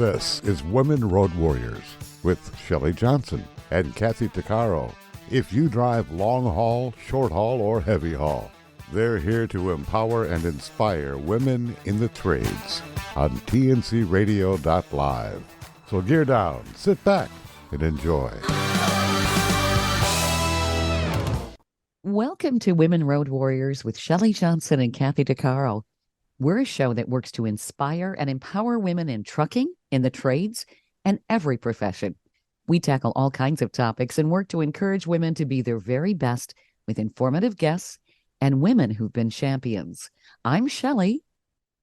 This is Women Road Warriors with Shelley Johnson and Kathy Tuccaro. If you drive long haul, short haul, or heavy haul, they're here to empower and inspire women in the trades on tncradio.live. So gear down, sit back, and enjoy. Welcome to Women Road Warriors with Shelley Johnson and Kathy Tuccaro. We're a show that works to inspire and empower women in trucking, in the trades, and every profession. We tackle all kinds of topics and work to encourage women to be their very best with informative guests and women who've been champions. I'm Shelley.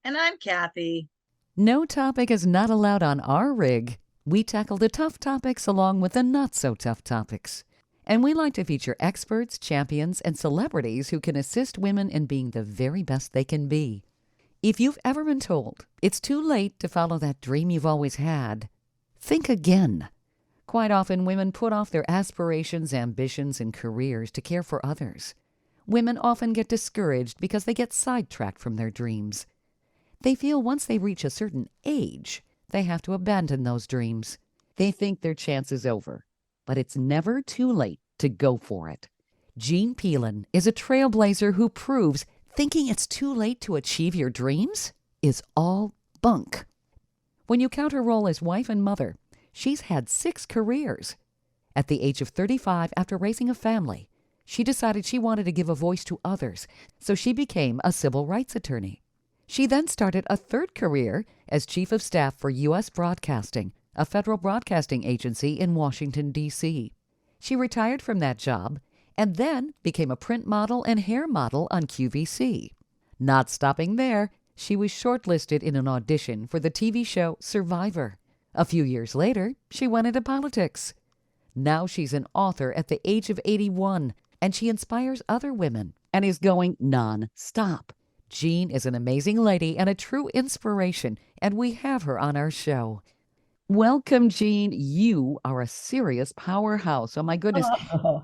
And I'm Kathy. No topic is not allowed on our rig. We tackle the tough topics along with the not-so-tough topics. And we like to feature experts, champions, and celebrities who can assist women in being the very best they can be. If you've ever been told it's too late to follow that dream you've always had, think again. Quite often, women put off their aspirations, ambitions, and careers to care for others. Women often get discouraged because they get sidetracked from their dreams. They feel once they reach a certain age, they have to abandon those dreams. They think their chance is over, but it's never too late to go for it. Jean Peelan is a trailblazer who proves thinking it's too late to achieve your dreams is all bunk. When you count her role as wife and mother, she's had 6 careers. At the age of 35, after raising a family, she decided she wanted to give a voice to others, so she became a civil rights attorney. She then started a 3rd career as chief of staff for U.S. Broadcasting, a federal broadcasting agency in Washington, D.C. She retired from that job and then became a print model and hair model on QVC. Not stopping there, she was shortlisted in an audition for the TV show Survivor. A few years later, she went into politics. Now she's an author at the age of 81, and she inspires other women and is going non-stop. Jean is an amazing lady and a true inspiration, and we have her on our show. Welcome, Jean. You are a serious powerhouse. Oh, my goodness. Oh.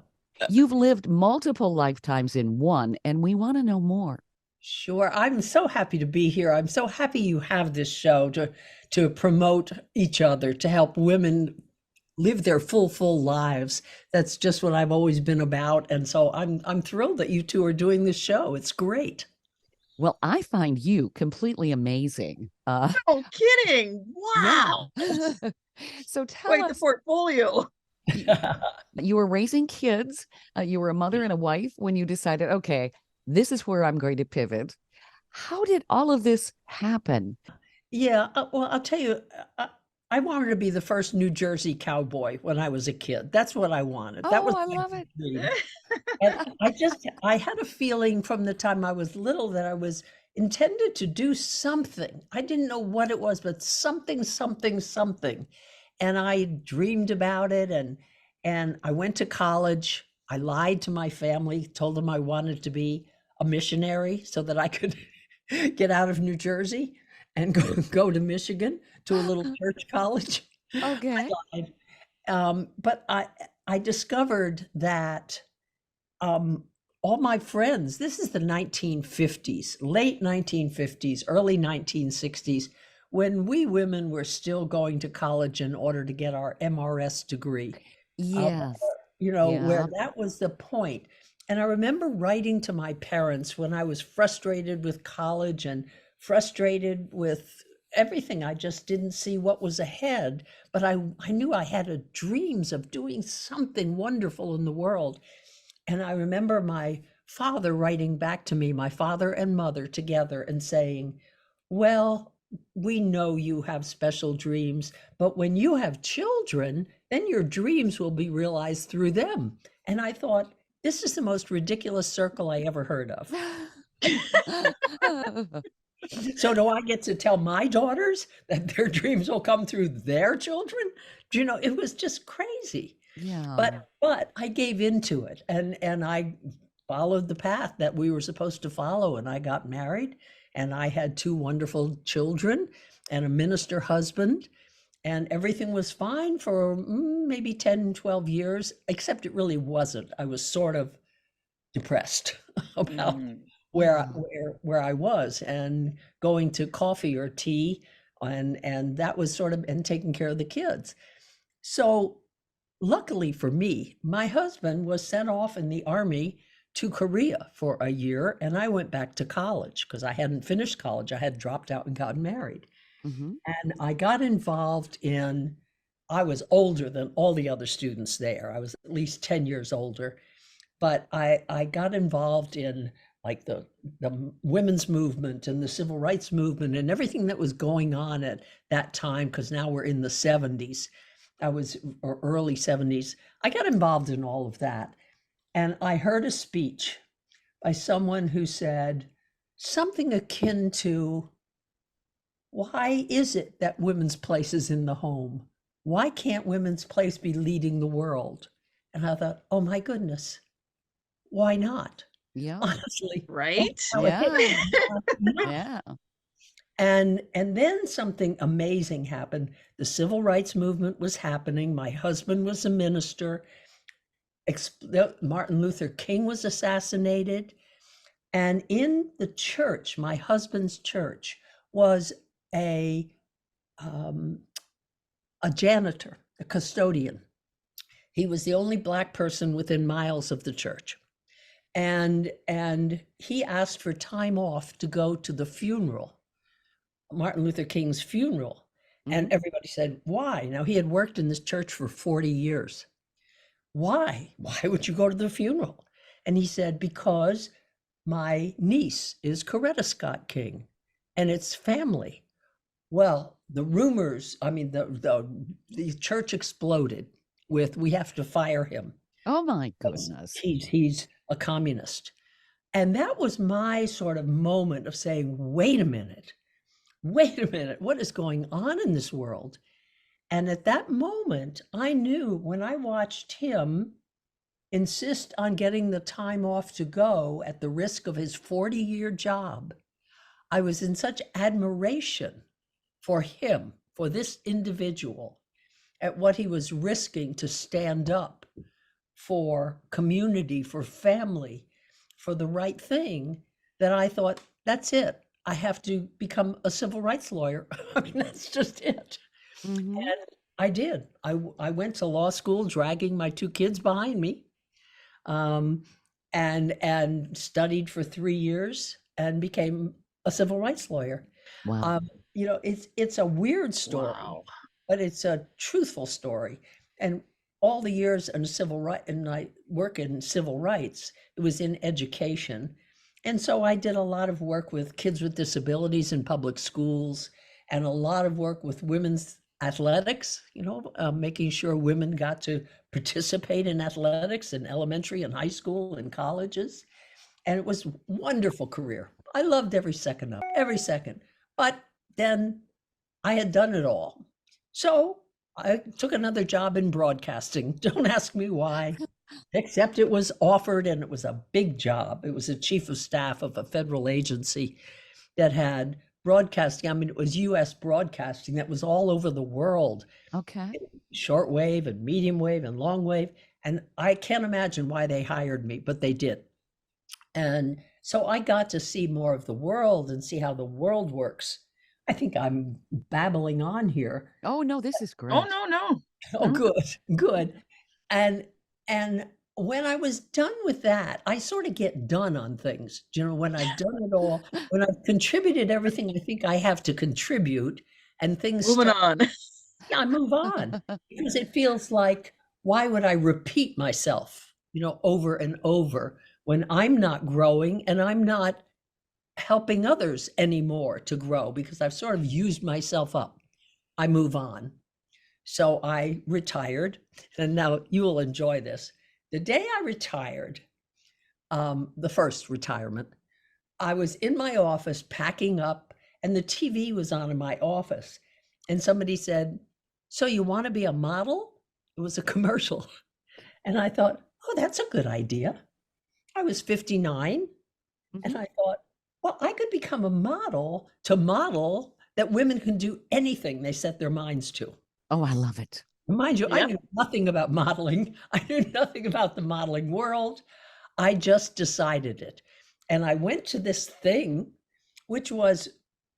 You've lived multiple lifetimes in one, and we want to know more. Sure. I'm so happy to be here. I'm so happy you have this show to promote each other, to help women live their full lives. That's just what I've always been about. And so I'm thrilled that you two are doing this show. It's great. Well, I find you completely amazing. No kidding. Wow. Yeah. So tell Quite us, the portfolio. you were raising kids. You were a mother and a wife when you decided, okay, this is where I'm going to pivot. How did all of this happen? Yeah. Well, I'll tell you, I wanted to be the first New Jersey cowboy when I was a kid. That's what I wanted. That was I my love it. dream. And I had a feeling from the time I was little that I was intended to do something. I didn't know what it was, but something. And I dreamed about it, and I went to college. I lied to my family, told them I wanted to be a missionary so that I could get out of New Jersey and go to Michigan to a little church college. Okay. I lied. But I discovered that all my friends, this is the 1950s, late 1950s, early 1960s, when we women were still going to college in order to get our MRS degree. Yes. Where that was the point. And I remember writing to my parents when I was frustrated with college and frustrated with everything. I just didn't see what was ahead, but I knew I had dreams of doing something wonderful in the world. And I remember my father writing back to me, my father and mother together, and saying, well, we know you have special dreams, but when you have children, then your dreams will be realized through them. And I thought, this is the most ridiculous circle I ever heard of. So do I get to tell my daughters that their dreams will come through their children? It was just crazy. Yeah. But I gave into it, and I followed the path that we were supposed to follow, and I got married, and I had 2 wonderful children and a minister husband, and everything was fine for maybe 10, 12 years, except it really wasn't. I was sort of depressed about where I was, and going to coffee or tea and that was sort of, and taking care of the kids. So luckily for me, my husband was sent off in the Army to Korea for a year, and I went back to college because I hadn't finished college. I had dropped out and gotten married. And I got involved in, I was older than all the other students there. I was at least 10 years older, but I got involved in like the women's movement and the civil rights movement and everything that was going on at that time, because now we're in the 70s. I was, or early 70s. I got involved in all of that. And I heard a speech by someone who said something akin to, why is it that women's place is in the home? Why can't women's place be leading the world? And I thought, oh my goodness, why not? Yeah. Honestly. Right? Yeah. Yeah. Yeah. And then something amazing happened. The civil rights movement was happening. My husband was a minister. Martin Luther King was assassinated. And in the church, my husband's church, was a janitor, a custodian. He was the only Black person within miles of the church. And he asked for time off to go to the funeral, Martin Luther King's funeral. And everybody said, why? Now, he had worked in this church for 40 years. Why? Why would you go to the funeral? And he said, because my niece is Coretta Scott King and it's family. Well, the rumors, I mean, the church exploded with, we have to fire him. Oh my goodness. He's a communist. And that was my sort of moment of saying, wait a minute, what is going on in this world? And at that moment, I knew when I watched him insist on getting the time off to go at the risk of his 40-year job, I was in such admiration for him, for this individual, at what he was risking to stand up for community, for family, for the right thing, that I thought, that's it. I have to become a civil rights lawyer. I mean, that's just it. And I did. I went to law school, dragging my 2 kids behind me, and studied for 3 years and became a civil rights lawyer. Wow. You know, it's a weird story, but it's a truthful story. And all the years in civil rights, and I work in civil rights, it was in education. And so I did a lot of work with kids with disabilities in public schools, and a lot of work with women's athletics, making sure women got to participate in athletics in elementary and high school and colleges. And it was a wonderful career. I loved every second of it, every second. But then I had done it all. So I took another job in broadcasting. Don't ask me why, except it was offered, and it was a big job. It was a chief of staff of a federal agency that had broadcasting. I mean, it was U.S. broadcasting that was all over the world. Okay. Shortwave and medium wave and long wave. And I can't imagine why they hired me, but they did. And so I got to see more of the world and see how the world works. I think I'm babbling on here. Oh, no, this is great. Oh, no. Oh, good. And when I was done with that, I sort of get done on things. When I've done it all, when I've contributed everything I think I have to contribute, and things Moving on. Yeah, I move on because it feels like, why would I repeat myself, over and over when I'm not growing and I'm not helping others anymore to grow, because I've sort of used myself up. I move on. So I retired, and now you will enjoy this. The day I retired, the first retirement, I was in my office packing up, and the TV was on in my office. And somebody said, so you want to be a model? It was a commercial. And I thought, oh, that's a good idea. I was 59. And I thought, well, I could become a model to model that women can do anything they set their minds to. Oh, I love it. Mind you, I knew nothing about modeling. I knew nothing about the modeling world. I just decided it. And I went to this thing, which was,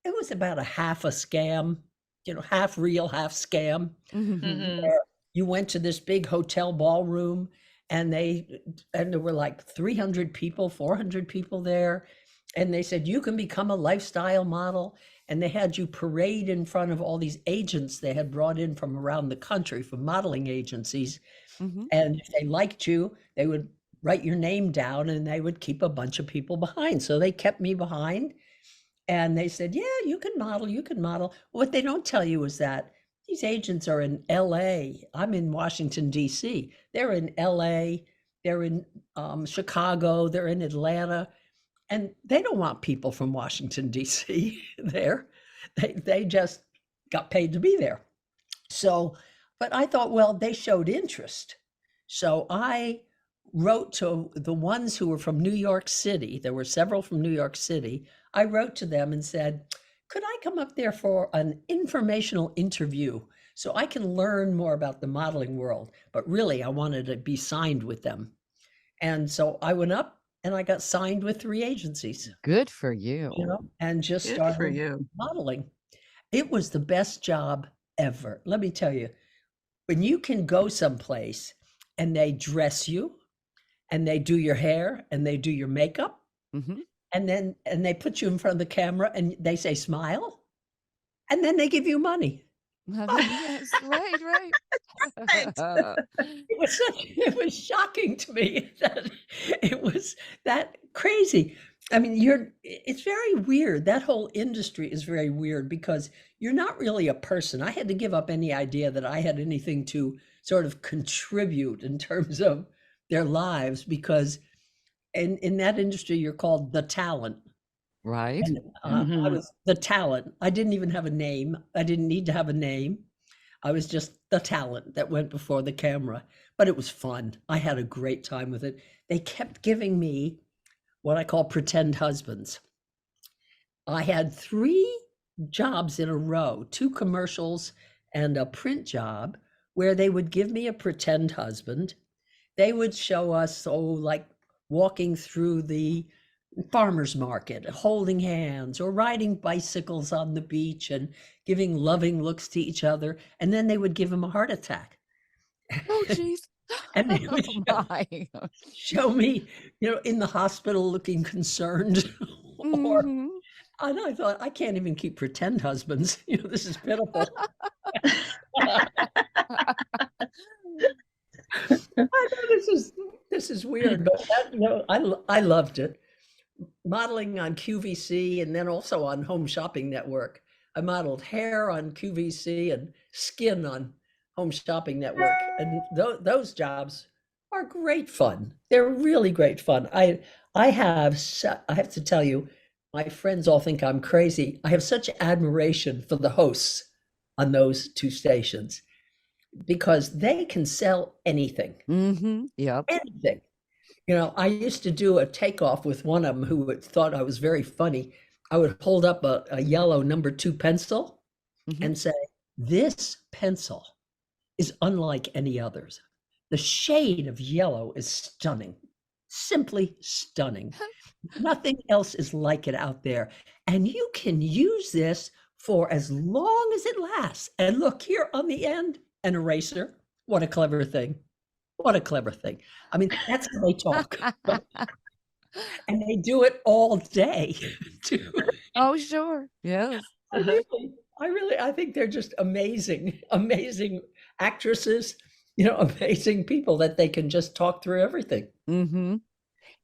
it was about a half a scam. half real, half scam. Mhm. You went to this big hotel ballroom and there were like 300 people, 400 people there. And they said, you can become a lifestyle model. And they had you parade in front of all these agents they had brought in from around the country, from modeling agencies. Mhm. And if they liked you, they would write your name down and they would keep a bunch of people behind. So they kept me behind and they said, yeah, you can model, you can model. What they don't tell you is that these agents are in LA. I'm in Washington, D.C. They're in LA, they're in Chicago, they're in Atlanta, and they don't want people from Washington, D.C. there. They just got paid to be there. So, but I thought, well, they showed interest. So I wrote to the ones who were from New York City. There were several from New York City. I wrote to them and said, could I come up there for an informational interview so I can learn more about the modeling world? But really, I wanted to be signed with them. And so I went up and I got signed with 3 agencies, Good for you. and just Good for started you. modeling. It was the best job ever. Let me tell you, when you can go someplace and they dress you and they do your hair and they do your makeup Mhm. and they put you in front of the camera and they say smile and then they give you money. Yes, right. Right. It was shocking to me that it was that crazy. I mean, it's very weird. That whole industry is very weird because you're not really a person. I had to give up any idea that I had anything to sort of contribute in terms of their lives because in that industry, you're called the talent. Right. And I Mhm. was the talent. I didn't even have a name. I didn't need to have a name. I was just the talent that went before the camera, but it was fun. I had a great time with it. They kept giving me what I call pretend husbands. I had 3 jobs in a row, 2 commercials and a print job where they would give me a pretend husband. They would show us, like walking through the farmer's market, holding hands or riding bicycles on the beach and giving loving looks to each other. And then they would give him a heart attack. Oh, jeez. And they would Oh, my. show me, in the hospital looking concerned. Or, Mhm. and I thought, I can't even keep pretend husbands. This is pitiful. I know this is weird, but I loved it. Modeling on QVC and then also on Home Shopping Network. I modeled hair on QVC and skin on Home Shopping Network, and those jobs are great fun. They're really great fun. I have to tell you, my friends all think I'm crazy. I have such admiration for the hosts on those 2 stations because they can sell anything, Mhm. Yep. anything. I used to do a takeoff with one of them who thought I was very funny. I would hold up a yellow number 2 pencil Mhm. and say, this pencil is unlike any others. The shade of yellow is stunning, simply stunning. Nothing else is like it out there. And you can use this for as long as it lasts. And look here on the end, an eraser. What a clever thing. What a clever thing. I mean, that's how they talk. And they do it all day too. Oh, sure. Yes. I really, I think they're just amazing, amazing actresses, amazing people that they can just talk through everything. Mhm.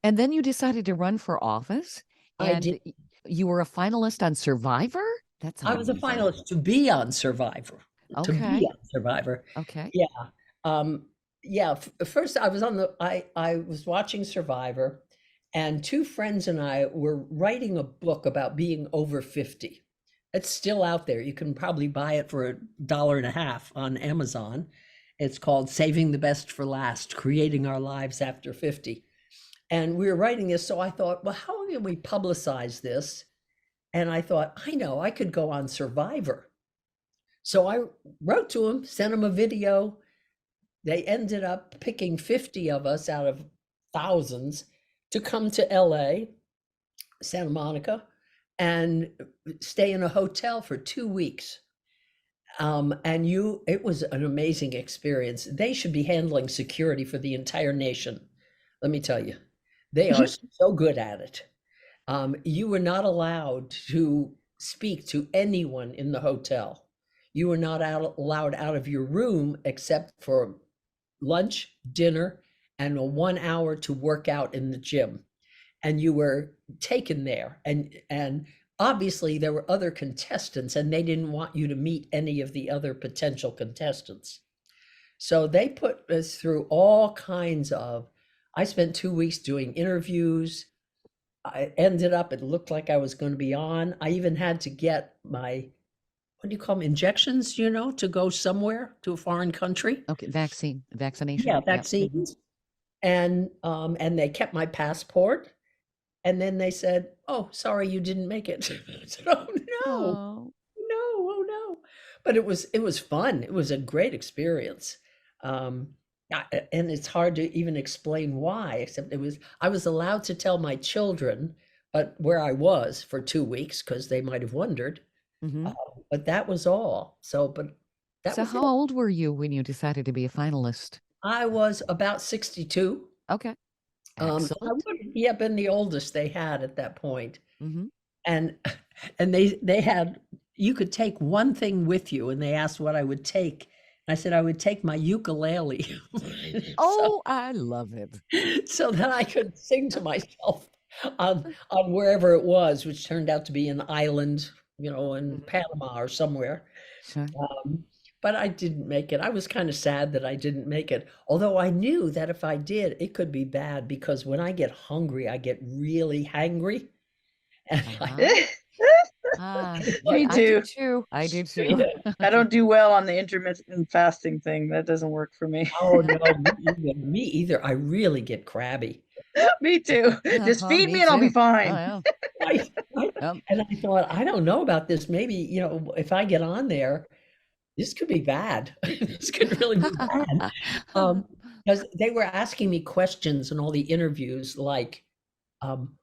And then you decided to run for office, I did. and you were a finalist on Survivor? That's I was a amazing. finalist to be on Survivor. To be Okay. on Survivor. Okay. Yeah. Yeah. First, I was watching Survivor, and 2 friends and I were writing a book about being over 50. It's still out there. You can probably buy it for $1.50 on Amazon. It's called Saving the Best for Last, Creating Our Lives After 50. And we were writing this, so I thought, well, how can we publicize this? And I thought, I know, I could go on Survivor. So I wrote to them, sent them a video. They ended up picking 50 of us out of thousands to come to LA, Santa Monica, and stay in a hotel for 2 weeks. And it was an amazing experience. They should be handling security for the entire nation. Let me tell you, they are so good at it. You were not allowed to speak to anyone in the hotel. You were not allowed out of your room except for lunch, dinner, and a 1 hour to work out in the gym. And you were taken there. And obviously there were other contestants, and they didn't want you to meet any of the other potential contestants. So they put us through all kinds of, I spent 2 weeks doing interviews. I ended up, it looked like I was going to be on. I even had to get my, what do you call them, injections, to go somewhere to a foreign country. Okay, vaccination. Yeah, Yep. vaccines. And they kept my passport. And then they said, "Oh, sorry, you didn't make it." I said, "Oh no, oh no!" But it was fun. It was a great experience, and it's hard to even explain why. Except I was allowed to tell my children, but where I was for 2 weeks because they might have wondered. But that was all. So how old were you when you decided to be a finalist? I was about 62. Okay. I Excellent. would been the oldest they had at that point. Mm-hmm. And they had, you could take one thing with you, and they asked what I would take. And I said I would take my ukulele. Oh, I love it. So that I could sing to myself on wherever it was, which turned out to be an island, in Panama or somewhere. Sure. But I didn't make it. I was kind of sad that I didn't make it. Although I knew that if I did, it could be bad, because when I get hungry, I get really hangry. And Me too. I do too. I don't do well on the intermittent fasting thing. That doesn't work for me. Oh no, me either. I really get crabby. Me too. Just feed me and I'll be fine. Oh, yeah. And I thought, I don't know about this. Maybe, if I get on there, this could be bad. This could really be bad. Because they were asking me questions in all the interviews, like,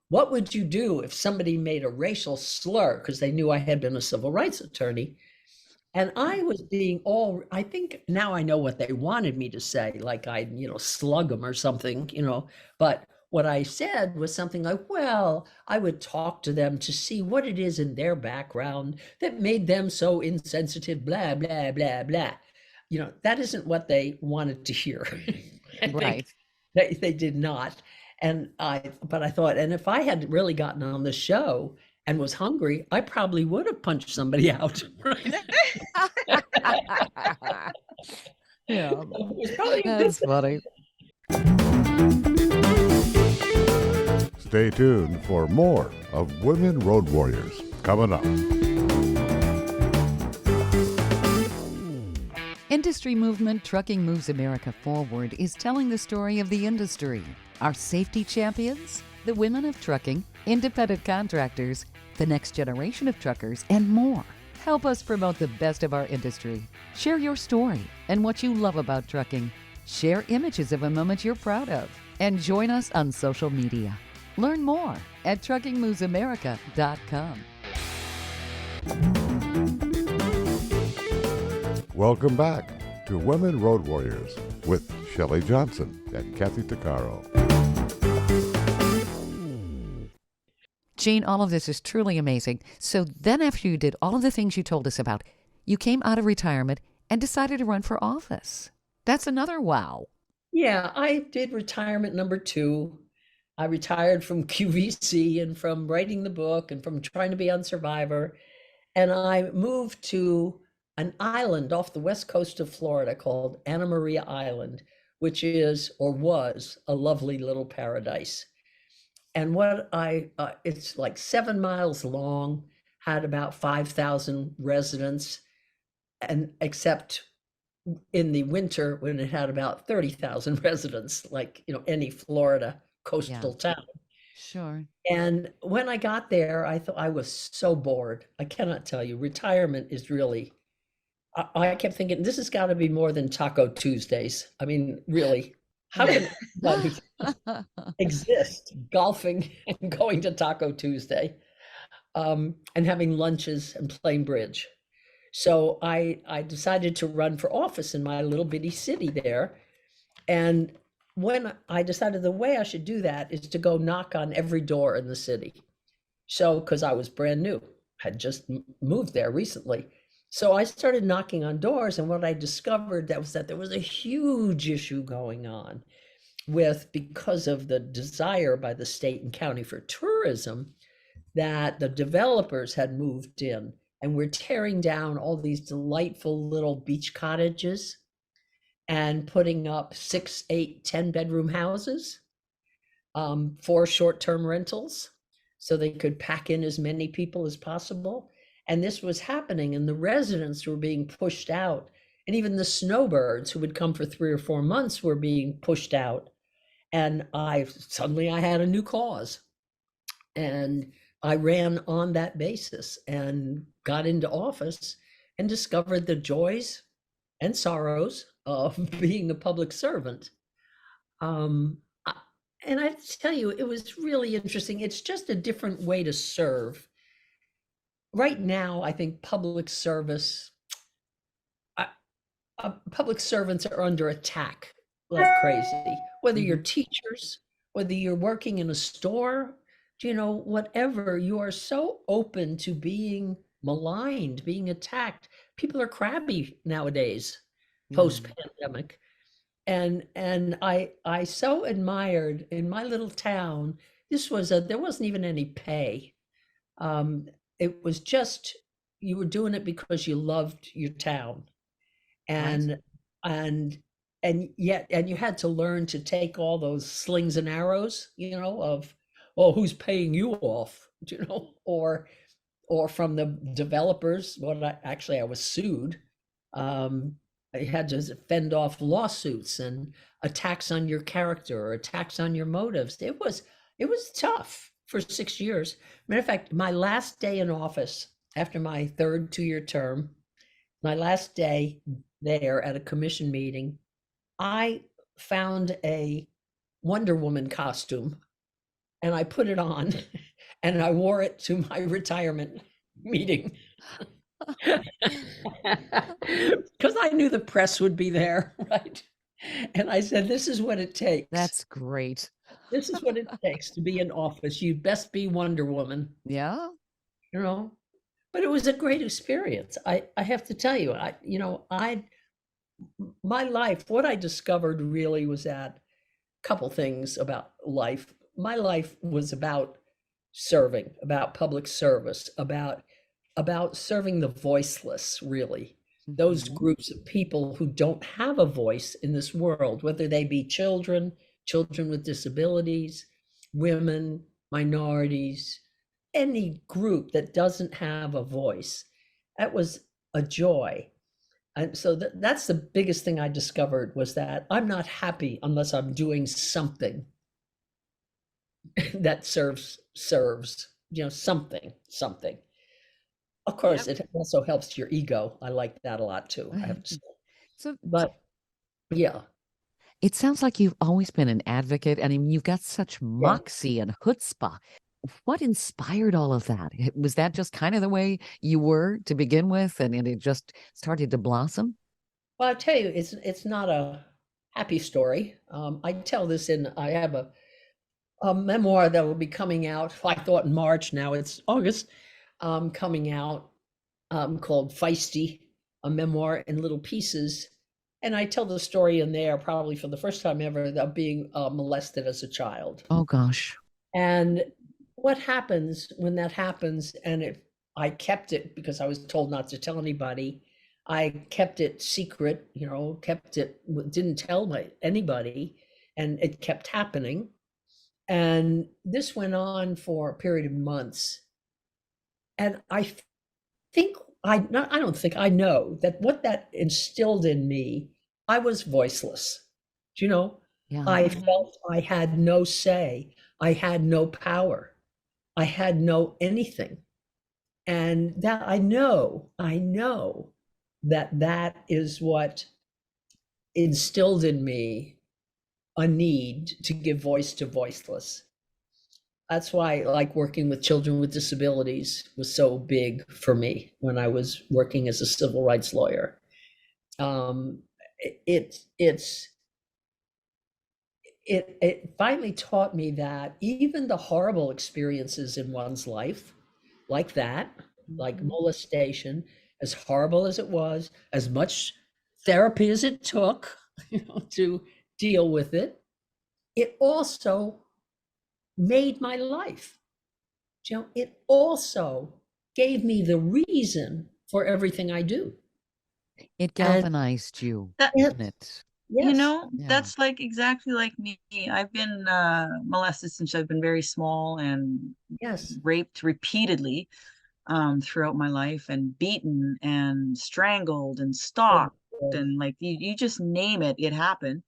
what would you do if somebody made a racial slur? Because they knew I had been a civil rights attorney. And I was being I think now I know what they wanted me to say, like I'd, slug them or something, but what I said was something like, well, I would talk to them to see what it is in their background that made them so insensitive, blah, blah, blah, blah. That isn't what they wanted to hear. Right. They did not. But I thought, and if I had really gotten on the show and was hungry, I probably would have punched somebody out. Right? Yeah. That's funny. Stay tuned for more of Women Road Warriors coming up. Industry movement Trucking Moves America Forward is telling the story of the industry. Our safety champions, the women of trucking, independent contractors, the next generation of truckers, and more. Help us promote the best of our industry. Share your story and what you love about trucking. Share images of a moment you're proud of. And join us on social media. Learn more at truckingmovesamerica.com. Welcome back to Women Road Warriors with Shelley Johnson and Kathy Tuccaro. Jean, all of this is truly amazing. So then after you did all of the things you told us about, you came out of retirement and decided to run for office. That's another wow. Yeah, I did retirement number 2. I retired from QVC and from writing the book and from trying to be on Survivor. And I moved to an island off the west coast of Florida called Anna Maria Island, which is, or was, a lovely little paradise. And it's like 7 miles long, had about 5,000 residents, and except in the winter when it had about 30,000 residents, like, any Florida coastal town. Sure. And when I got there, I thought I was so bored. I cannot tell you, retirement is really, I kept thinking, this has got to be more than Taco Tuesdays. I mean, really, how can anybody exist golfing and going to Taco Tuesday, and having lunches and playing bridge? So I decided to run for office in my little bitty city there. And when I decided the way I should do that is to go knock on every door in the city. So, because I was brand new, had just moved there recently. So I started knocking on doors, and what I discovered that was that there was a huge issue going on with, because of the desire by the state and county for tourism, that the developers had moved in and were tearing down all these delightful little beach cottages and putting up 6, 8, 10 bedroom houses for short-term rentals so they could pack in as many people as possible. And this was happening, and the residents were being pushed out. And even the snowbirds who would come for 3 or 4 months were being pushed out. And suddenly I had a new cause. And I ran on that basis and got into office and discovered the joys and sorrows of being a public servant. And I tell you, it was really interesting. It's just a different way to serve. Right now, I think public service, public servants are under attack like crazy. Whether you're teachers, whether you're working in a store, whatever, you are so open to being maligned, being attacked. People are crabby nowadays, post-pandemic. And I so admired in my little town, there wasn't even any pay. It was just, you were doing it because you loved your town. And you had to learn to take all those slings and arrows, of, well, who's paying you off, or from the developers. I was sued. I had to fend off lawsuits and attacks on your character or attacks on your motives. It was tough for 6 years. Matter of fact, my last day in office after my third 2-year term, my last day there at a commission meeting, I found a Wonder Woman costume and I put it on and I wore it to my retirement meeting. Because I knew the press would be there, right? And I said, this is what it takes. That's great. This is what it takes to be in office. You'd best be Wonder Woman. Yeah. But it was a great experience. I have to tell you, my life, what I discovered really was that a couple things about life. My life was about serving, about public service, about serving the voiceless, really. Those groups of people who don't have a voice in this world, whether they be children with disabilities, women, minorities, any group that doesn't have a voice. That was a joy. And so that's the biggest thing I discovered, was that I'm not happy unless I'm doing something that serves, something. Of course, it also helps your ego. I like that a lot too, I have to say. But yeah. It sounds like you've always been an advocate. I mean, you've got such moxie and chutzpah. What inspired all of that? Was that just kind of the way you were to begin with, and it just started to blossom? Well, I'll tell you, it's not a happy story. I tell this I have a memoir that will be coming out, I thought in March, now it's August, coming out, called Feisty, a memoir in little pieces. And I tell the story in there, probably for the first time ever, of being molested as a child. Oh, gosh. And what happens when that happens, and I kept it because I was told not to tell anybody. I kept it secret, didn't tell anybody, and it kept happening. And this went on for a period of months. And I know that what that instilled in me, I was voiceless. Yeah. I felt I had no say. I had no power. I had no anything. And that I know that is what instilled in me a need to give voice to voiceless. That's why like working with children with disabilities was so big for me when I was working as a civil rights lawyer. Um, it's it finally taught me that even the horrible experiences in one's life, like that, like Mhm. molestation, as horrible as it was, as much therapy as it took, to deal with it, it also made my life. It also gave me the reason for everything I do. It And galvanized you, That, didn't yes, it? yes, Yeah. that's like exactly like me. I've been molested since I've been very small and yes, raped repeatedly throughout my life and beaten and strangled and oh, stalked Lord, and like you just name it, it happened.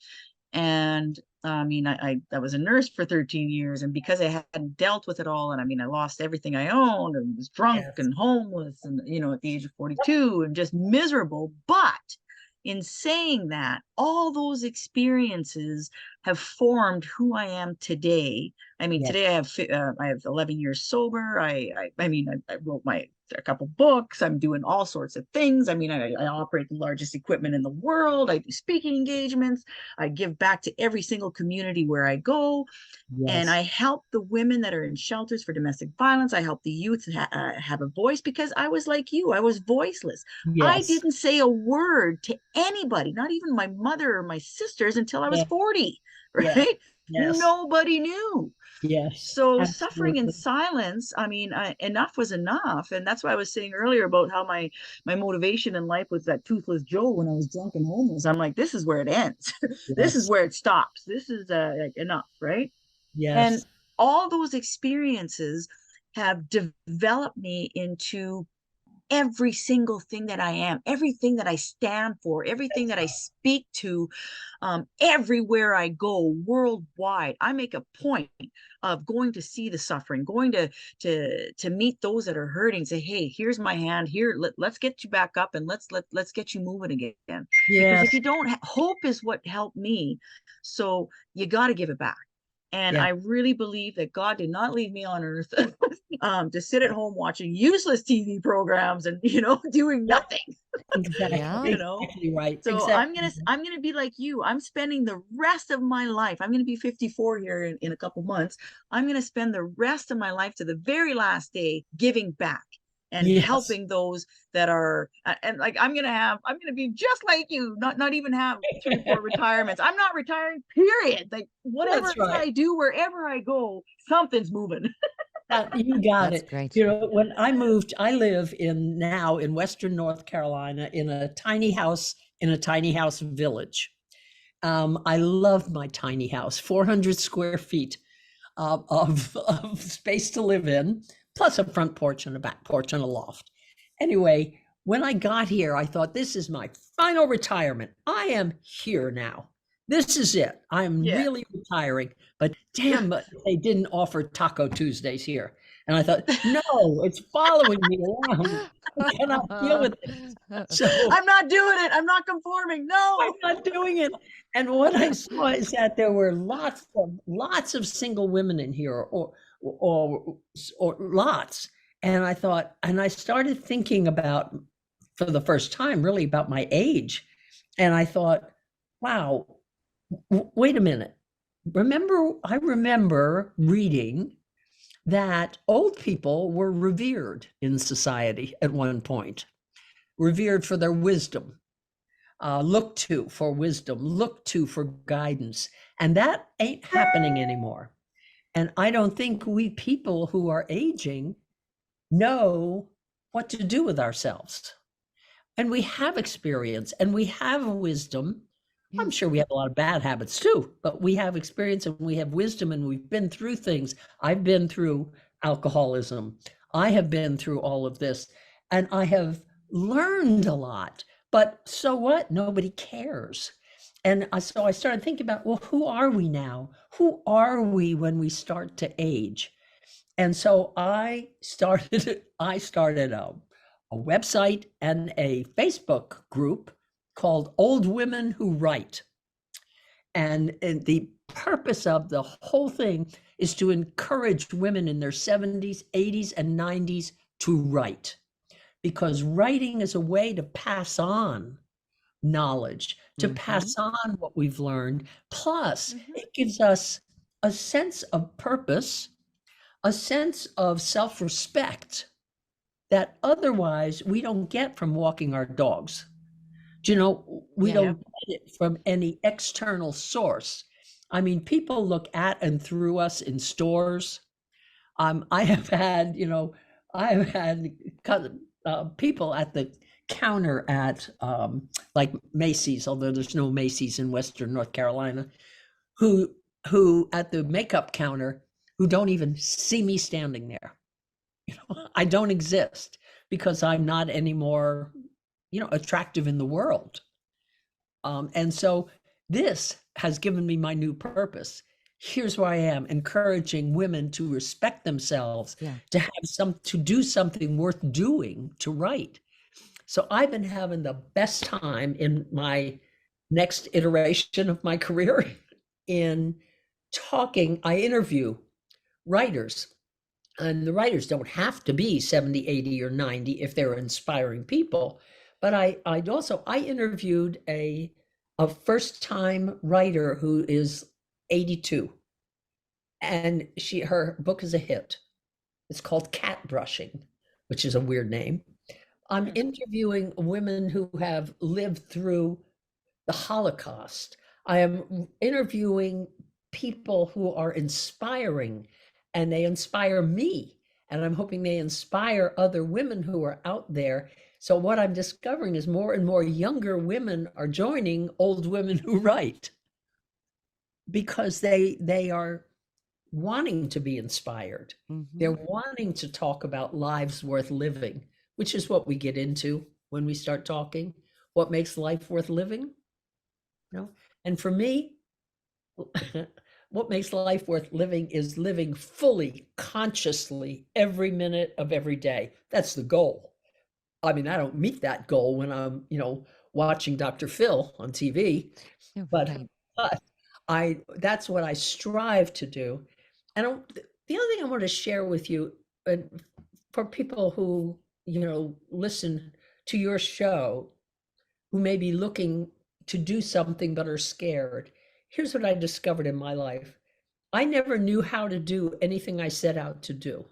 And I mean, I was a nurse for 13 years, and because I hadn't dealt with it all, and I mean, I lost everything I owned and was drunk yes, and homeless, and at the age of 42, and just miserable. But in saying that, all those experiences have formed who I am today. I mean, yes, today I have 11 years sober. I mean, I wrote a couple books. I'm doing all sorts of things. I mean, I operate the largest equipment in the world. I do speaking engagements. I give back to every single community where I go. And yes, I help the women that are in shelters for domestic violence. I help the youth have a voice because I was like you. I was voiceless. I yes, didn't say a word to anybody, not even my mother or my sisters, until I was yes, 40, yes, right? yes, Nobody knew. yes, So suffering in absolutely. silence, I mean, enough was enough. And that's why I was saying earlier about how my motivation in life was that toothless Joe when I was drunk and homeless. I'm like, this is where it ends. This is Yes, where it stops. This is like enough, right? And yes, all those experiences have developed me into every single thing that I am, everything that I stand for, everything that I speak to, everywhere I go worldwide. I make a point of going to see the suffering, going to meet those that are hurting. Say, hey, here's my hand. Here, let's get you back up and let's get you moving again. Because if yes, you don't, hope is what helped me. So you got to give it back. And yeah, I really believe that God did not leave me on earth to sit at home watching useless TV programs and doing yep, nothing. exactly, Yeah. you know, exactly right, so exactly. I'm gonna be like you. I'm spending the rest of my life. I'm gonna be 54 here in a couple months. I'm gonna spend the rest of my life to the very last day giving back and Yes, helping those that are and like I'm gonna be just like you, not even have 3 or 4 retirements. I'm not retiring, period. Like whatever that's right. I do, wherever I go, something's moving. You got That's it. great. When I moved, I live now in Western North Carolina in a tiny house village. I love my tiny house, 400 square feet of space to live in, plus a front porch and a back porch and a loft. Anyway, when I got here, I thought, this is my final retirement. I am here now. This is it. I'm Yeah. really retiring. But Yeah. damn, but they didn't offer Taco Tuesdays here. And I thought, no, it's following me around. I cannot deal with it. So I'm not doing it. I'm not conforming. I'm No. not doing it. And what I saw is that there were lots of single women in here, or lots. And I thought, and I started thinking about, for the first time, really about my age. And I thought, wow, wait a minute. I remember reading that old people were revered in society at one point, revered for their wisdom, looked to for wisdom, looked to for guidance. And that ain't happening anymore. And I don't think we people who are aging know what to do with ourselves. And we have experience and we have wisdom. Yeah. I'm sure we have a lot of bad habits too, but we have experience and we have wisdom and we've been through things. I've been through alcoholism. I have been through all of this and I have learned a lot. But so what? Nobody cares. And so I started thinking about, well, who are we now? Who are we when we start to age? And so I started a website and a Facebook group called Old Women Who Write. And the purpose of the whole thing is to encourage women in their 70s, 80s, and 90s to write, because writing is a way to pass on knowledge, to pass on what we've learned. Plus, it gives us a sense of purpose, a sense of self-respect that otherwise we don't get from walking our dogs. You know, we don't get it from any external source. I mean, people look at and through us in stores. I have had, people at the counter at like Macy's, although there's no Macy's in Western North Carolina, who at the makeup counter, who don't even see me standing there. I don't exist because I'm not anymore, attractive in the world. And so this has given me my new purpose. Here's where I am, encouraging women to respect themselves, to do something worth doing, to write. So I've been having the best time in my next iteration of my career in talking. I interview writers, and the writers don't have to be 70, 80, or 90 if they're inspiring people. But I interviewed a first-time writer who is 82, and her book is a hit. It's called Cat Brushing, which is a weird name. I'm interviewing women who have lived through the Holocaust. I am interviewing people who are inspiring, and they inspire me. And I'm hoping they inspire other women who are out there. So what I'm discovering is more and more younger women are joining old women who write, because they are wanting to be inspired. They're wanting to talk about lives worth living, which is what we get into when we start talking. What makes life worth living? And for me, what makes life worth living is living fully, consciously, every minute of every day. That's the goal. I mean, I don't meet that goal when I'm, watching Dr. Phil on TV, but that's what I strive to do. And the other thing I want to share with you, for people who, listen to your show, who may be looking to do something but are scared. Here's what I discovered in my life. I never knew how to do anything I set out to do.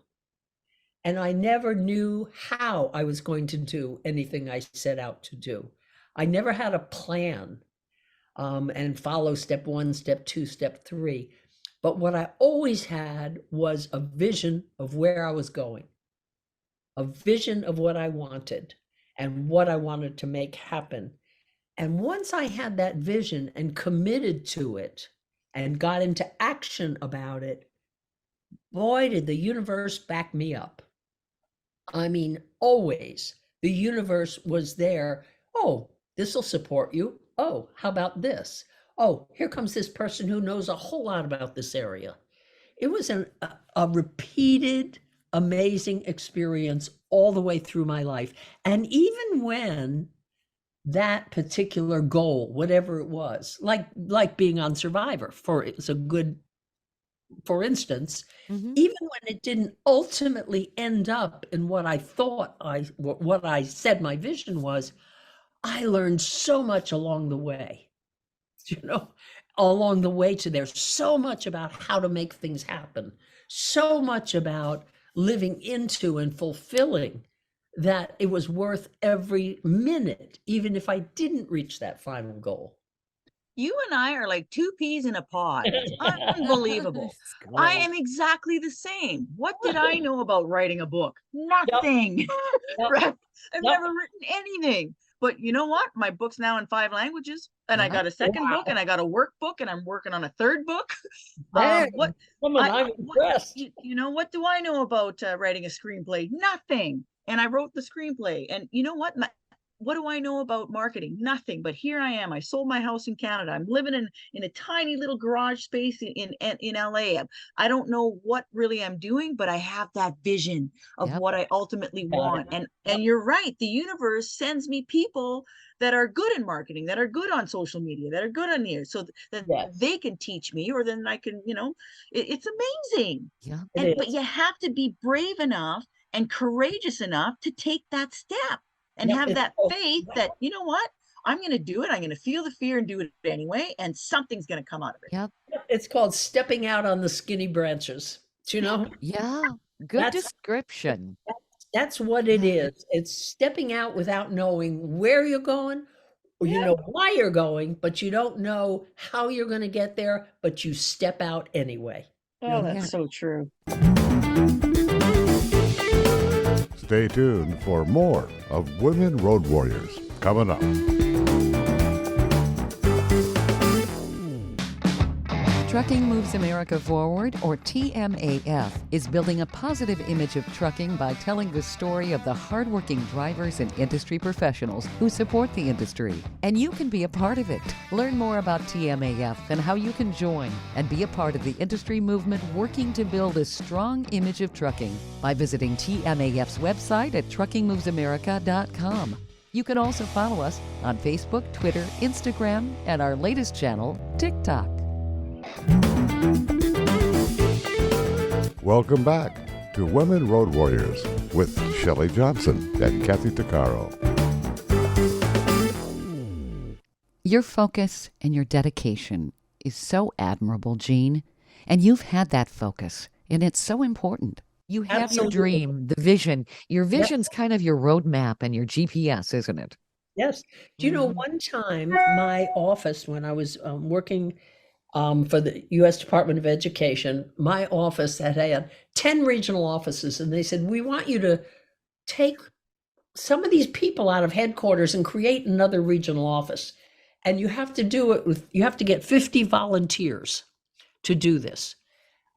And I never knew how I was going to do anything I set out to do. I never had a plan and follow step 1, step 2, step 3. But what I always had was a vision of where I was going, a vision of what I wanted and what I wanted to make happen. And once I had that vision and committed to it and got into action about it, boy, did the universe back me up. I mean, always the universe was there. Oh, this will support you. Oh, how about this? Oh, here comes this person who knows a whole lot about this area. It was a repeated, amazing experience all the way through my life. And even when that particular goal, whatever it was, like being on Survivor, for instance, even when it didn't ultimately end up in what I thought what I said my vision was, I learned so much along the way, along the way to there. So much about how to make things happen, so much about living into and fulfilling, that it was worth every minute, even if I didn't reach that final goal. You and I are like two peas in a pod. It's unbelievable. I am exactly the same. What did I know about writing a book? Nothing. Right? I've never written anything. But you know what? My book's now in 5 languages, and I got a second book, and I got a workbook, and I'm working on a third book. I'm impressed. What do I know about writing a screenplay? Nothing. And I wrote the screenplay. And you know what? what do I know about marketing? Nothing. But here I am. I sold my house in Canada. I'm living in a tiny little garage space in LA. I don't know what really I'm doing, but I have that vision of Yep. what I ultimately Got it. want. And you're right. The universe sends me people that are good in marketing, that are good on social media, that are good on here, so that Yes, they can teach me, or then I can, it's amazing. Yeah. it But is. you have to be brave enough and courageous enough to take that step and Yep, have it's that so faith that, you know what, I'm going to do it. I'm going to feel the fear and do it anyway, and something's going to come out of it. Yep. it's called stepping out on the skinny branches. Do you know? Yeah. Good That's description. that's what it Yeah. is. It's stepping out without knowing where you're going, or you Yeah. know why you're going, but you don't know how you're going to get there, but you step out anyway. Oh, Yeah. that's so true. Stay tuned for more of Women Road Warriors coming up. Trucking Moves America Forward, or TMAF, is building a positive image of trucking by telling the story of the hardworking drivers and industry professionals who support the industry. And you can be a part of it. Learn more about TMAF and how you can join and be a part of the industry movement working to build a strong image of trucking by visiting TMAF's website at truckingmovesamerica.com. You can also follow us on Facebook, Twitter, Instagram, and our latest channel, TikTok. Welcome back to Women Road Warriors with Shelley Johnson and Kathy Tuccaro. Your focus and your dedication is so admirable, Jean. And you've had that focus, and it's so important. You have Absolutely. your dream, the vision. Your vision's kind of your roadmap and your GPS, isn't it? Yes. Do you know, Mhm. one time my office, when I was working for the U.S. Department of Education, my office had 10 regional offices, and they said, we want you to take some of these people out of headquarters and create another regional office. And you have to do it you have to get 50 volunteers to do this.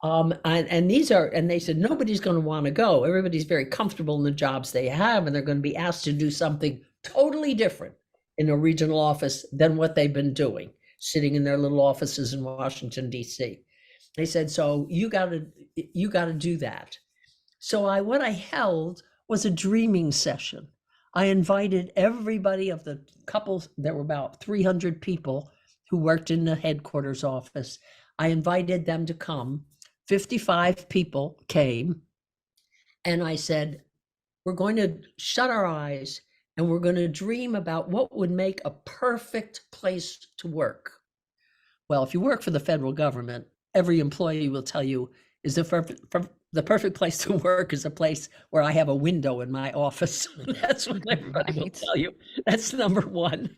And they said, nobody's going to want to go. Everybody's very comfortable in the jobs they have, and they're going to be asked to do something totally different in a regional office than what they've been doing, sitting in their little offices in Washington, D.C. They said, so you got to do that. So what I held was a dreaming session. I invited everybody of the couples. There were about 300 people who worked in the headquarters office. I invited them to come. 55 people came, and I said, we're going to shut our eyes and we're going to dream about what would make a perfect place to work. Well, if you work for the federal government, every employee will tell you is the perfect place to work is a place where I have a window in my office. That's what everybody will Right. tell you. That's number one.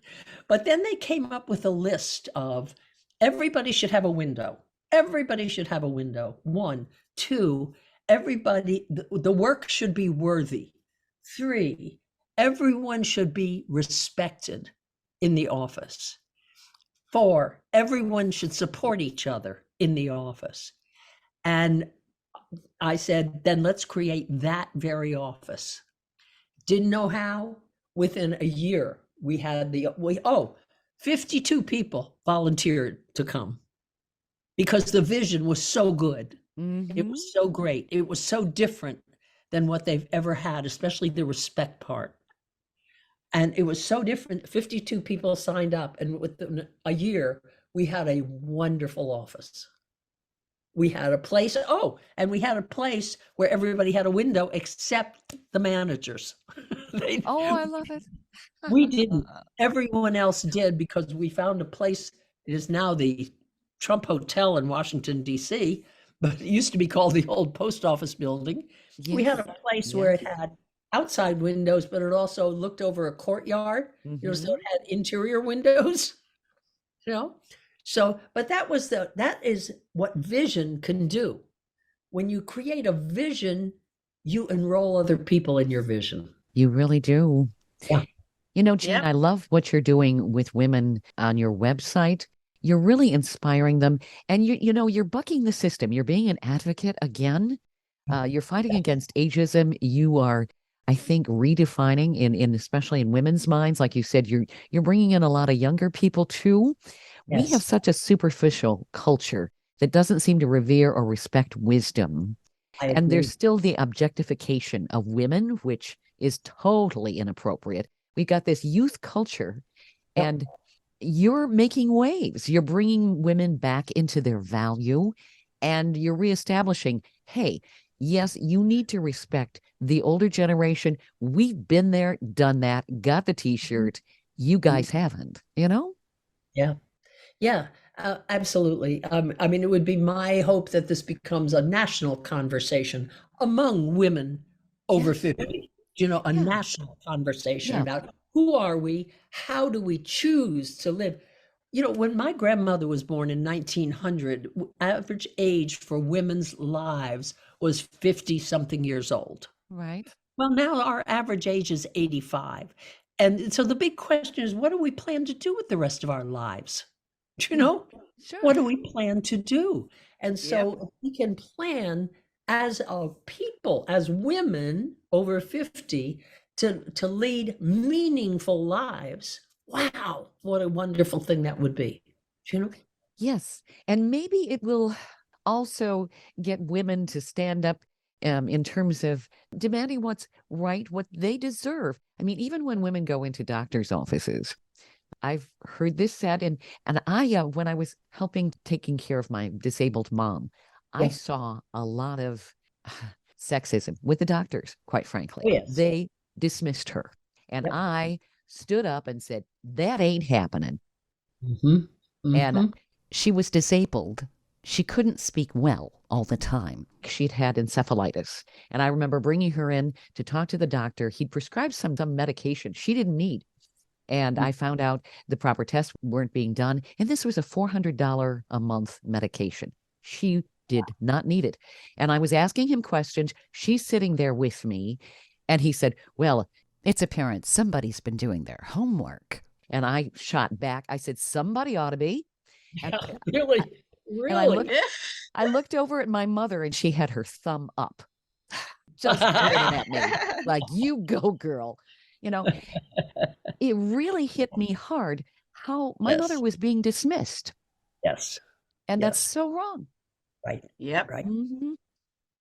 But then they came up with a list of everybody should have a window. Everybody should have a window. 1, 2, everybody, the work should be worthy. 3, everyone should be respected in the office. 4, everyone should support each other in the office. And I said, then let's create that very office. Didn't know how. Within a year, we had 52 people volunteered to come because the vision was so good. It Mhm. was so great. It was so different than what they've ever had, especially the respect part. And it was so different. 52 people signed up, and within a year, we had a wonderful office. We had a place, and we had a place where everybody had a window except the managers. Oh, I love it. We didn't. Everyone else did, because we found a place. It is now the Trump Hotel in Washington, D.C., but it used to be called the old post office building. We had a Yes. place where it had outside windows, but it also looked over a courtyard. So Mhm. it had interior windows, you know? So, but that is what vision can do. When you create a vision, you enroll other people in your vision. You really do. Yeah. You know, Jean, Yep. I love what you're doing with women on your website. You're really inspiring them. And you're bucking the system. You're being an advocate again. You're fighting against ageism. You are I think redefining in especially in women's minds, like you said, you're bringing in a lot of younger people too. We have Yes, such a superficial culture that doesn't seem to revere or respect wisdom. I And there's agree. still the objectification of women, which is totally inappropriate. We've got this youth culture, Yep. and you're making waves. You're bringing women back into their value, and you're reestablishing, hey, yes, you need to respect the older generation. We've been there, done that, got the t-shirt. You Mhm. guys haven't, you know? Yeah. Yeah, absolutely. I mean, it would be my hope that this becomes a national conversation among women over Yes. 50. You know, a Yeah. national conversation Yeah. about who are we? How do we choose to live? You know, when my grandmother was born in 1900, average age for women's lives was 50 something years old. Right. Well, now our average age is 85. And so the big question is, what do we plan to do with the rest of our lives? You Yeah. know, what Sure. do we plan to do? And Yep. so if we can plan as a people, as women over 50 to lead meaningful lives. Wow, what a wonderful thing that would be. You know? Yes. And maybe it will also get women to stand up in terms of demanding what's right, what they deserve. I mean, even when women go into doctors' offices, I've heard this said, and I when I was helping taking care of my disabled mom, I Yeah. saw a lot of sexism with the doctors, quite frankly. Oh, yes. They dismissed her. And Yep. I stood up and said, that ain't happening. Hmm. And Hmm. she was disabled. She couldn't speak well all the time. She'd had encephalitis. And I remember bringing her in to talk to the doctor. He'd prescribed some medication she didn't need. And I found out the proper tests weren't being done. And this was a $400 a month medication. She did not need it. And I was asking him questions. She's sitting there with me. And he said, well, it's apparent somebody's been doing their homework. And I shot back. I said, somebody ought to be. And, Yeah, really, and I really. looked I looked over at my mother and she had her thumb up, just grinning at me, like, you go, girl. You know, it really hit me hard how my mother Yes, was being dismissed. yes, And that's yes. so wrong. Right, Yep. right. Mhm.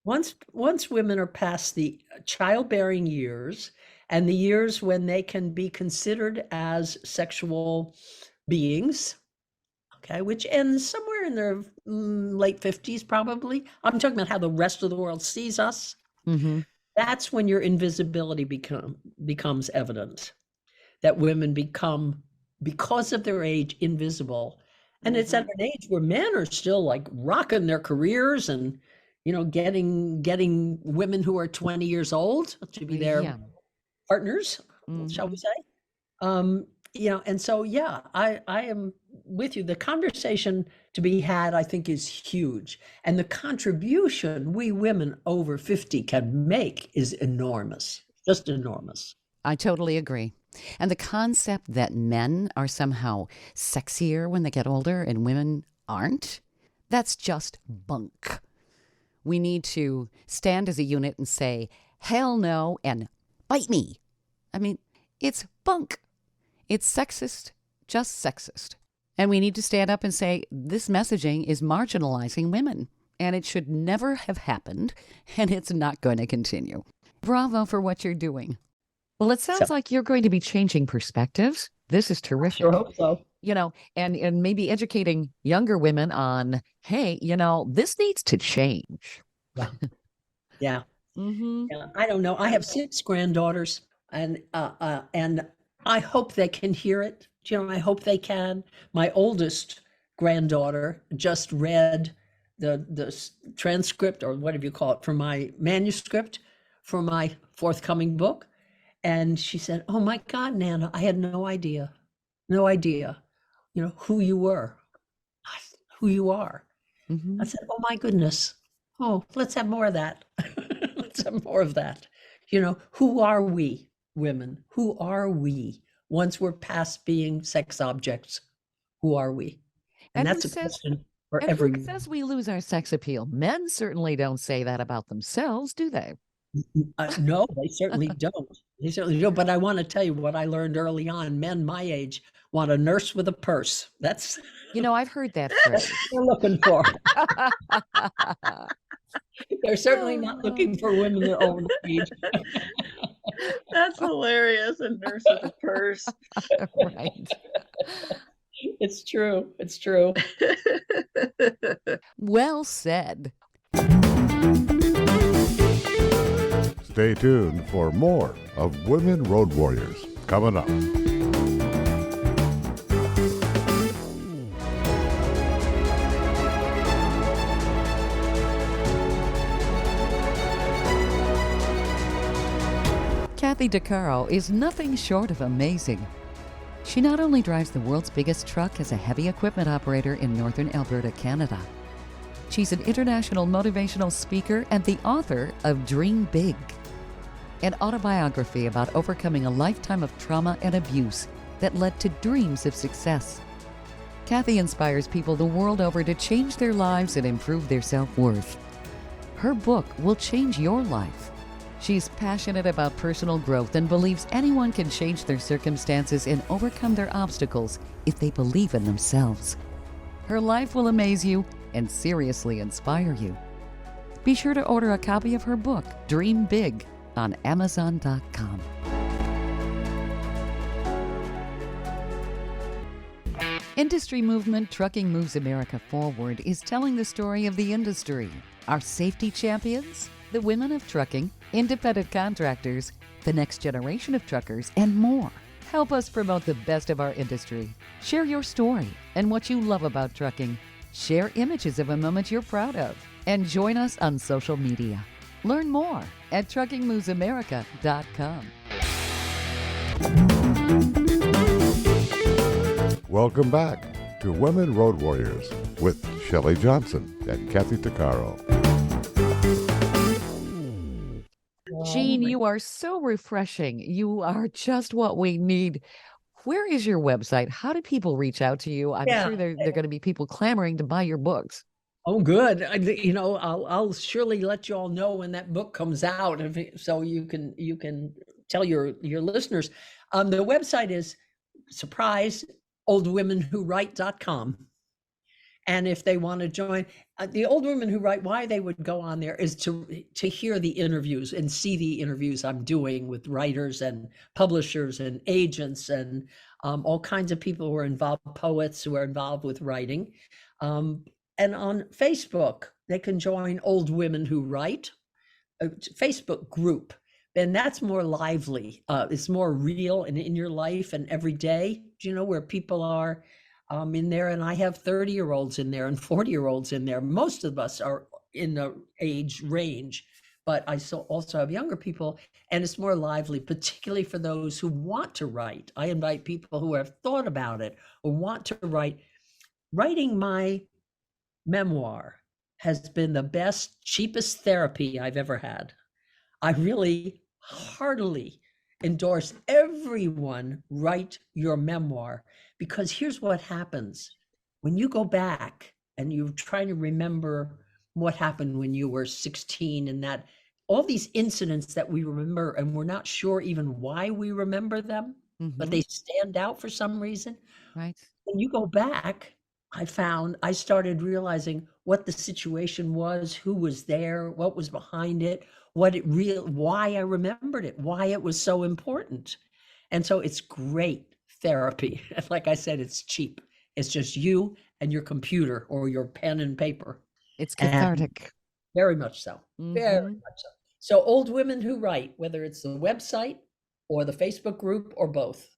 Once women are past the childbearing years and the years when they can be considered as sexual beings, okay, which ends somewhere in their late 50s, probably. I'm talking about how the rest of the world sees us. Mhm. That's when your invisibility becomes evident. That women become, because of their age, invisible. And it's at Mhm. an age where men are still like rocking their careers and, you know, getting women who are 20 years old to be their Yeah. partners, shall we Mhm. say. You know, and so yeah, I am with you. The conversation to be had, I think, is huge. And the contribution we women over 50 can make is enormous. Just enormous. I totally agree. And the concept that men are somehow sexier when they get older and women aren't, that's just bunk. We need to stand as a unit and say, hell no, and bite me. I mean, it's bunk. It's sexist, just sexist. And we need to stand up and say, this messaging is marginalizing women, and it should never have happened, and it's not going to continue. Bravo for what you're doing. Well, it So sounds like you're going to be changing perspectives. This is I sure terrific. hope so. You know, and maybe educating younger women on, hey, you know, this needs to change. Yeah. Yeah. Mm-hmm. Yeah. I don't know. I have 6 granddaughters and I hope they can hear it. You know, I hope they can. My oldest granddaughter just read the transcript or whatever you call it for my manuscript for my forthcoming book. And she said, "Oh my God, Nana, I had no idea, you know, who you were, who you are." I Mm-hmm. said, "Oh my goodness. Oh, let's have more of that. Let's have more of that. You know, who are we, women? Who are we once we're past being sex objects? Who are we?" And And who that's a says question for and who everyone. says we lose our sex appeal? Men certainly don't say that about themselves, do they? No, they certainly don't. They certainly don't. But I want to tell you what I learned early on. Men my age want a nurse with a purse. That's I've heard that what phrase. they're looking for. They're certainly not looking for women over the age. That's hilarious. A nurse with a purse. Right. It's true. It's true. Well said. Stay tuned for more of Women Road Warriors coming up. Kathy Tuccaro is nothing short of amazing. She not only drives the world's biggest truck as a heavy equipment operator in northern Alberta, Canada. She's an international motivational speaker and the author of Dream Big, an autobiography about overcoming a lifetime of trauma and abuse that led to dreams of success. Kathy inspires people the world over to change their lives and improve their self-worth. Her book will change your life. She's passionate about personal growth and believes anyone can change their circumstances and overcome their obstacles if they believe in themselves. Her life will amaze you and seriously inspire you. Be sure to order a copy of her book, Dream Big, on Amazon.com. Industry movement Trucking Moves America Forward is telling the story of the industry, our safety champions, the women of trucking, independent contractors, the next generation of truckers, and more. Help us promote the best of our industry. Share your story and what you love about trucking. Share images of a moment you're proud of. And join us on social media. Learn more at truckingmovesamerica.com. Welcome back to Women Road Warriors with Shelley Johnson and Kathy Tuccaro. Jean, you are so refreshing. You are just what we need. Where is your website? How do people reach out to you? I'm Yeah. sure there are going to be people clamoring to buy your books. Oh, good. I'll surely let you all know when that book comes out, so you can tell your listeners. The website is surprise oldwomenwhowrite.com. And if they want to join, the Old Women Who Write, why they would go on there is to hear the interviews and see the interviews I'm doing with writers and publishers and agents and all kinds of people who are involved, poets who are involved with writing. And on Facebook, they can join Old Women Who Write, a Facebook group. And that's more lively. It's more real and in your life and every day, where people are in there. And I have 30-year-olds in there and 40-year-olds in there. Most of us are in the age range, but I also have younger people, and it's more lively, particularly for those who want to write. I invite people who have thought about it or want to write. Writing my memoir has been the best, cheapest therapy I've ever had. I really heartily endorse everyone write your memoir, because here's what happens. When you go back and you're trying to remember what happened when you were 16 and that all these incidents that we remember and we're not sure even why we remember them, but they stand out for some reason. Right. When you go back, I started realizing what the situation was, who was there, what was behind it, why I remembered it, why it was so important. And so it's great therapy. Like I said, it's cheap. It's just you and your computer or your pen and paper. It's cathartic. Very much so. Very much so. So Old Women Who Write, whether it's the website or the Facebook group or both,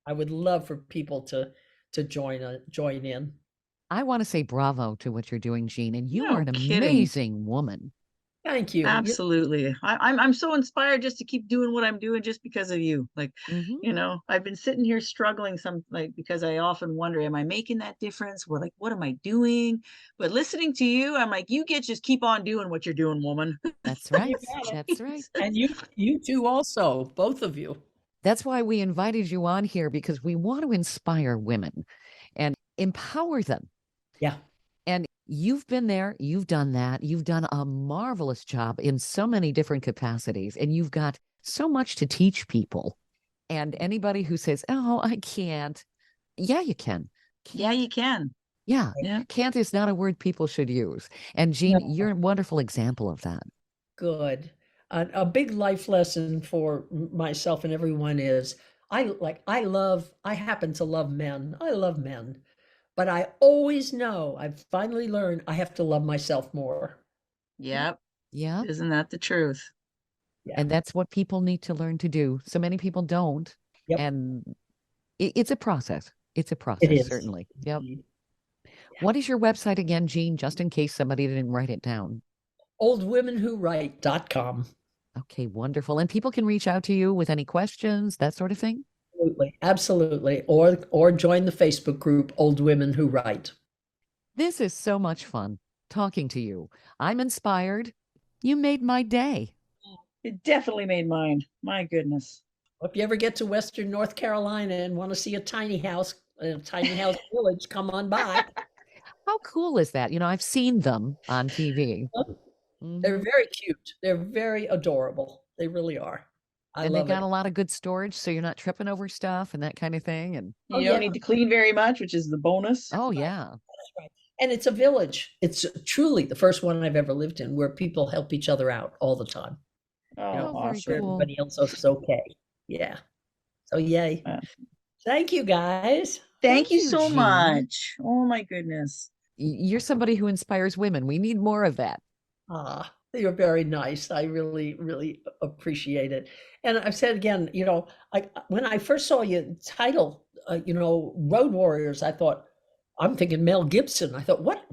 I would love for people to join in. I want to say bravo to what you're doing, Jean, and you are an kidding. Amazing woman. Thank you. Absolutely. I'm so inspired just to keep doing what I'm doing just because of you. Like, I've been sitting here struggling because I often wonder, am I making that difference? What am I doing? But listening to you, I'm like, just keep on doing what you're doing, woman. That's right. That's right. And you two also, both of you. That's why we invited you on here, because we want to inspire women and empower them. Yeah. And You've been there, you've done that, you've done a marvelous job in so many different capacities, and you've got so much to teach people. And anybody who says, "Oh, I can't," yeah, you can. Yeah, you can. Yeah, Yeah. can't is not a word people should use. And Jean, No. you're a wonderful example of that. Good. A big life lesson for myself and everyone is I happen to love men. I love men, but I always know, I've finally learned I have to love myself more. Yep. Yeah. Isn't that the truth? Yeah. And that's what people need to learn to do. So many people don't. Yep. And it's a process. It's a It process, is. certainly. Yep. Indeed. What is your website again, Jean, just in case somebody didn't write it down? Oldwomenwhowrite.com. Okay, wonderful. And people can reach out to you with any questions, that sort of thing? Absolutely. Absolutely. Or join the Facebook group, Old Women Who Write. This is so much fun talking to you. I'm inspired. You made my day. It definitely made mine. My goodness. If you ever get to Western North Carolina and want to see a tiny house village, come on by. How cool is that? I've seen them on TV. They're very cute. They're very adorable. They really are. I And they love got it. a lot of good storage, so you're not tripping over stuff and that kind of thing. And Oh, You don't yeah. need to clean very much, which is the bonus. oh yeah, That's right. And it's a village. It's truly the first one I've ever lived in where people help each other out all the time. Oh, very Make sure awesome. cool. everybody else is okay. Yeah. So yay. Yeah. Thank you guys. Thank you you, so Jean. much. Oh my goodness. You're somebody who inspires women. We need more of that. You're very nice. I really, really appreciate it. And I've said again, when I first saw your title, Road Warriors, I thought, I'm thinking Mel Gibson. I thought, what?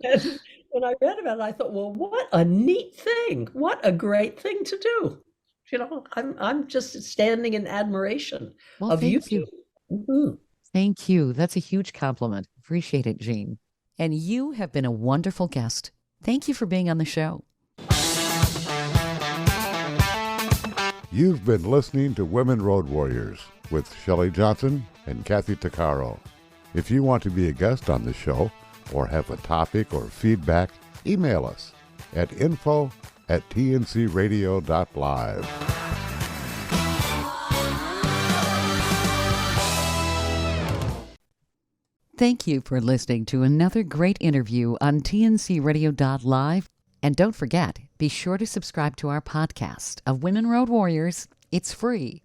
And when I read about it, I thought, well, what a neat thing. What a great thing to do. I'm just standing in admiration Well, of you thank you. two. Mhm. Thank you. That's a huge compliment. Appreciate it, Jean. And you have been a wonderful guest. Thank you for being on the show. You've been listening to Women Road Warriors with Shelley Johnson and Kathy Tuccaro. If you want to be a guest on the show or have a topic or feedback, email us at info@tncradio.live. Thank you for listening to another great interview on tncradio.live. And don't forget, be sure to subscribe to our podcast of Women Road Warriors. It's free.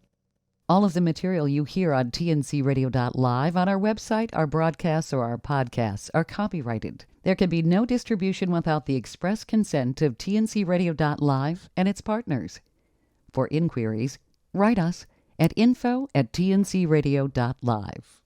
All of the material you hear on tncradio.live, on our website, our broadcasts, or our podcasts are copyrighted. There can be no distribution without the express consent of tncradio.live and its partners. For inquiries, write us at info@tncradio.live.